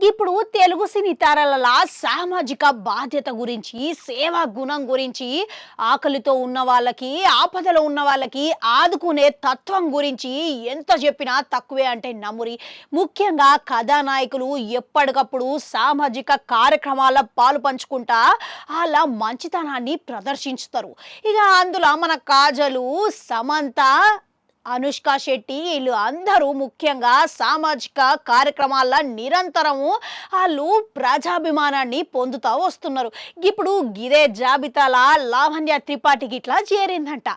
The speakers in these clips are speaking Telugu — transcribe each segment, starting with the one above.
ఇప్పుడు తెలుగు సినీ తారలలా సామాజిక బాధ్యత గురించి, సేవా గుణం గురించి, ఆకలితో ఉన్న వాళ్ళకి, ఆపదలో ఉన్న వాళ్ళకి ఆదుకునే తత్వం గురించి ఎంత చెప్పినా తక్కువే అంటే నమ్మురి. ముఖ్యంగా కథానాయకులు ఎప్పటికప్పుడు సామాజిక కార్యక్రమాల పాలు పంచుకుంటా ఆళ్ళ మంచితనాన్ని ప్రదర్శించుతారు. ఇక అందులో మన కాజలు, సమంత, అనుష్క శెట్టి వీళ్ళు అందరూ ముఖ్యంగా సామాజిక కార్యక్రమాల నిరంతరము వాళ్ళు ప్రజాభిమానాన్ని పొందుతా వస్తున్నారు. ఇప్పుడు గిదే జాబితాల లావణ్య త్రిపాఠి గిట్లా చేరిందంట.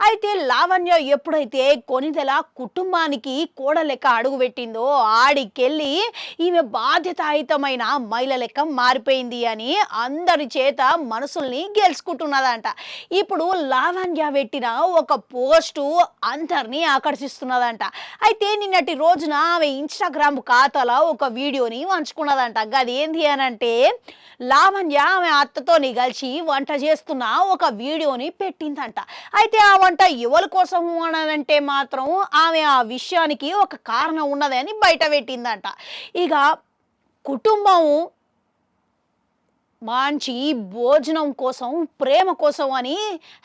అయితే లావణ్య ఎప్పుడైతే కొనిదెల కుటుంబానికి కోడలెక్క అడుగుపెట్టిందో ఆడికెళ్ళి ఈమె బాధ్యతాయుతమైన మహిళ లెక్క మారిపోయింది అని అందరి చేత మనసుల్ని గెలుచుకుంటున్నదంట. ఇప్పుడు లావణ్య పెట్టిన ఒక పోస్టు అందరినీ ఆకర్షిస్తున్నదంట. అయితే నిన్నటి రోజున ఆమె ఇన్స్టాగ్రామ్ ఖాతాలో ఒక వీడియోని పంచుకున్నదంట. గది ఏంది అనంటే లావణ్య ఆమె అత్తతోని కలిసి వంట చేస్తున్న ఒక వీడియోని పెట్టిందంట. అయితే ఆ వంట ఎవరి కోసం అనంటే మాత్రం ఆమె ఆ విషయానికి ఒక కారణం ఉన్నదని బయట పెట్టిందంట. ఇక కుటుంబం మంచి భోజనం కోసం, ప్రేమ కోసం అని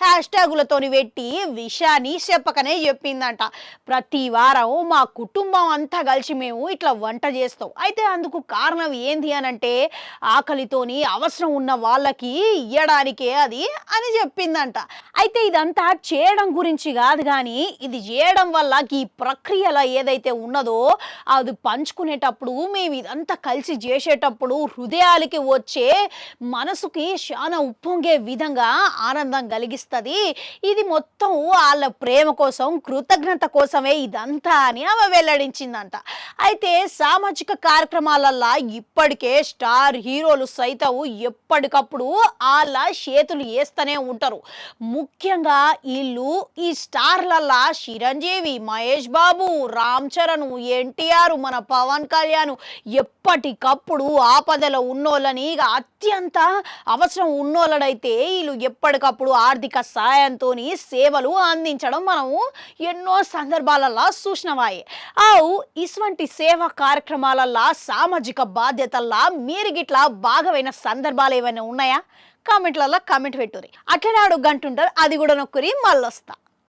హ్యాష్ ట్యాగులతోని పెట్టి విషయాన్ని చెప్పకనే చెప్పిందంట. ప్రతి వారం మా కుటుంబం అంతా కలిసి మేము ఇట్లా వంట చేస్తాం. అయితే అందుకు కారణం ఏంది అనంటే ఆకలితోని అవసరం ఉన్న వాళ్ళకి ఇయ్యడానికే అది అని చెప్పిందంట. అయితే ఇదంతా చేయడం గురించి కాదు కానీ ఇది చేయడం వల్ల ఈ ప్రక్రియలో ఏదైతే ఉన్నదో అది పంచుకునేటప్పుడు మేము ఇదంతా కలిసి చేసేటప్పుడు హృదయాలకి వచ్చే మనసుకి చాలా ఉప్పొంగే విధంగా ఆనందం కలిగిస్తుంది. ఇది మొత్తం వాళ్ళ ప్రేమ కోసం, కృతజ్ఞత కోసమే ఇదంతా అని ఆమె వెల్లడించిందంట. అయితే సామాజిక కార్యక్రమాలల్లో ఇప్పటికే స్టార్ హీరోలు సైతం ఎప్పటికప్పుడు వాళ్ళ చేతులు వేస్తూనే ఉంటారు. ముఖ్యంగా వీళ్ళు ఈ స్టార్లల్లా చిరంజీవి, మహేష్ బాబు, రామ్ చరణ్, ఎన్టీఆర్, మన పవన్ కళ్యాణ్ ఎప్పటికప్పుడు ఆపదలో ఉన్నోళ్ళని ఇక అత్యంత అవసరం ఉన్నోళ్ళడైతే వీళ్ళు ఎప్పటికప్పుడు ఆర్థిక సాయంతో సేవలు అందించడం మనము ఎన్నో సందర్భాలలో చూసినవాయి. ఇటువంటి సేవా కార్యక్రమాలల్లో సామాజిక బాధ్యతల్లా మీరు గిట్లా భాగమైన సందర్భాలు ఏమైనా ఉన్నాయా? కామెంట్లలో కామెంట్ పెట్టుర్రి. అట్లనే అడుగు గంటుంటారు, అది కూడా నొక్కురి మళ్ళొస్తా.